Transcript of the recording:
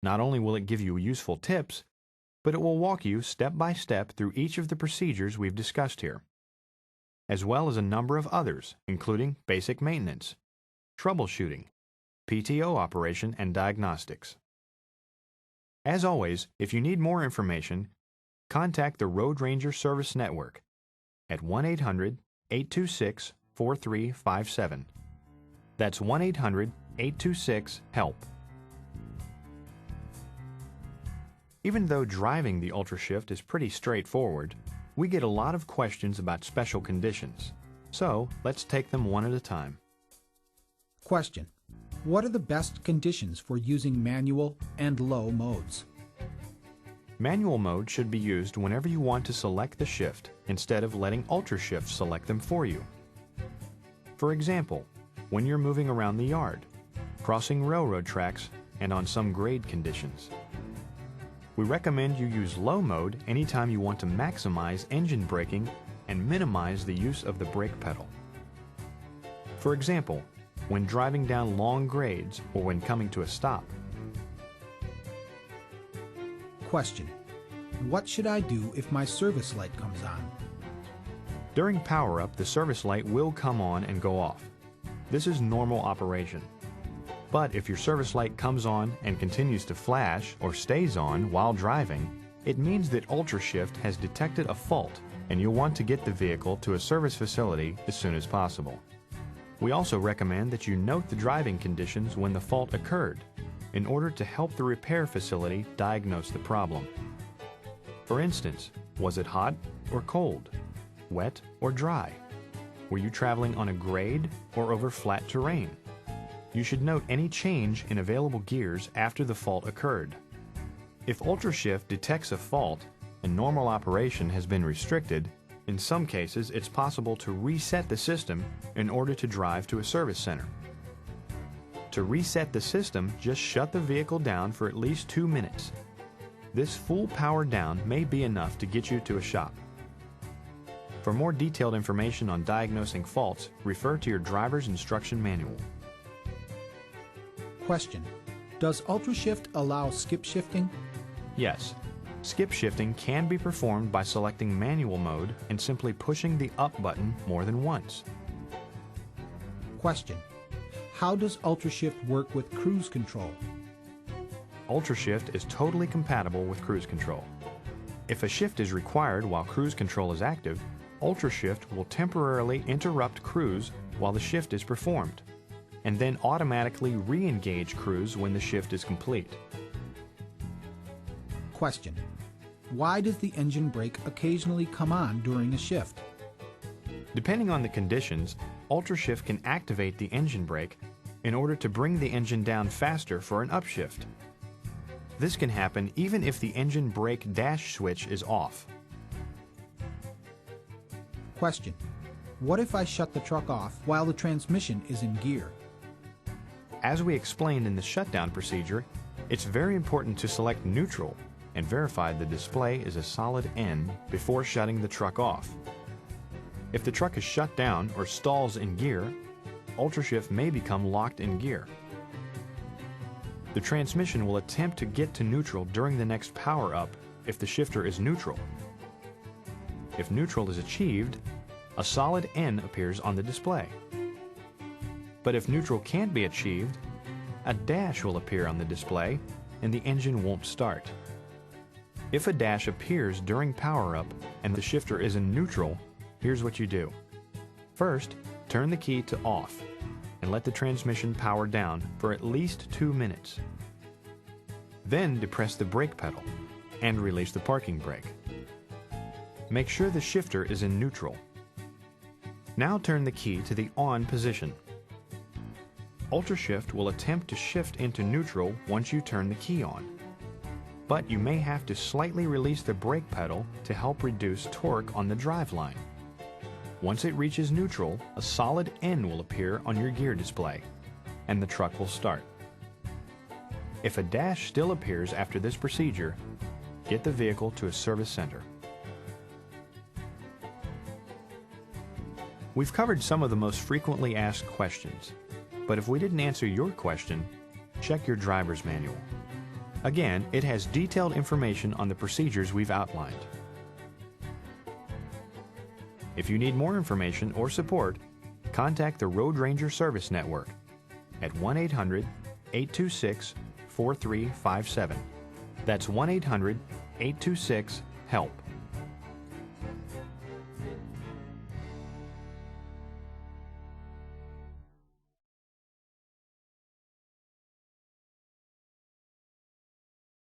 Not only will it give you useful tips, but it will walk you step by step through each of the procedures we've discussed here, as well as a number of others, including basic maintenance, troubleshooting, PTO operation, and diagnostics. As always, if you need more information, contact the Road Ranger Service Network at 1-800-826-4357. That's 1-800-826-HELP. Even though driving the Ultrashift is pretty straightforward, we get a lot of questions about special conditions. So, let's take them one at a time. Question: what are the best conditions for using manual and low modes? Manual mode should be used whenever you want to select the shift instead of letting Ultrashift select them for you. For example, when you're moving around the yard, crossing railroad tracks, and on some grade conditions. We recommend you use low mode anytime you want to maximize engine braking and minimize the use of the brake pedal. For example, when driving down long grades or when coming to a stop. Question: what should I do if my service light comes on? During power-up, the service light will come on and go off. This is normal operation. But if your service light comes on and continues to flash or stays on while driving, it means that Ultrashift has detected a fault and you'll want to get the vehicle to a service facility as soon as possible. We also recommend that you note the driving conditions when the fault occurred in order to help the repair facility diagnose the problem. For instance, was it hot or cold? Wet or dry? Were you traveling on a grade or over flat terrain? You should note any change in available gears after the fault occurred. If Ultrashift detects a fault and normal operation has been restricted, in some cases it's possible to reset the system in order to drive to a service center. To reset the system, just shut the vehicle down for at least 2 minutes. This full power down may be enough to get you to a shop. For more detailed information on diagnosing faults, refer to your driver's instruction manual. Question: does Ultrashift allow skip shifting? Yes. Skip shifting can be performed by selecting manual mode and simply pushing the up button more than once. Question: how does Ultrashift work with cruise control? Ultrashift is totally compatible with cruise control. If a shift is required while cruise control is active, Ultrashift will temporarily interrupt cruise while the shift is performed, and then automatically re-engage cruise when the shift is complete. Question: why does the engine brake occasionally come on during a shift? Depending on the conditions, Ultrashift can activate the engine brake in order to bring the engine down faster for an upshift. This can happen even if the engine brake dash switch is off. Question: what if I shut the truck off while the transmission is in gear? As we explained in the shutdown procedure, it's very important to select neutral and verify the display is a solid N before shutting the truck off. If the truck is shut down or stalls in gear, Ultrashift may become locked in gear. The transmission will attempt to get to neutral during the next power up if the shifter is neutral. If neutral is achieved, a solid N appears on the display. But if neutral can't be achieved, a dash will appear on the display and the engine won't start. If a dash appears during power-up and the shifter is in neutral, here's what you do. First, turn the key to off and let the transmission power down for at least 2 minutes. Then depress the brake pedal and release the parking brake. Make sure the shifter is in neutral. Now turn the key to the on position. Ultrashift will attempt to shift into neutral once you turn the key on. But you may have to slightly release the brake pedal to help reduce torque on the driveline. Once it reaches neutral, a solid N will appear on your gear display, and the truck will start. If a dash still appears after this procedure, get the vehicle to a service center. We've covered some of the most frequently asked questions, but if we didn't answer your question, check your driver's manual. Again, it has detailed information on the procedures we've outlined. If you need more information or support, contact the Road Ranger Service Network at 1-800-826-4357. That's 1-800-826-HELP.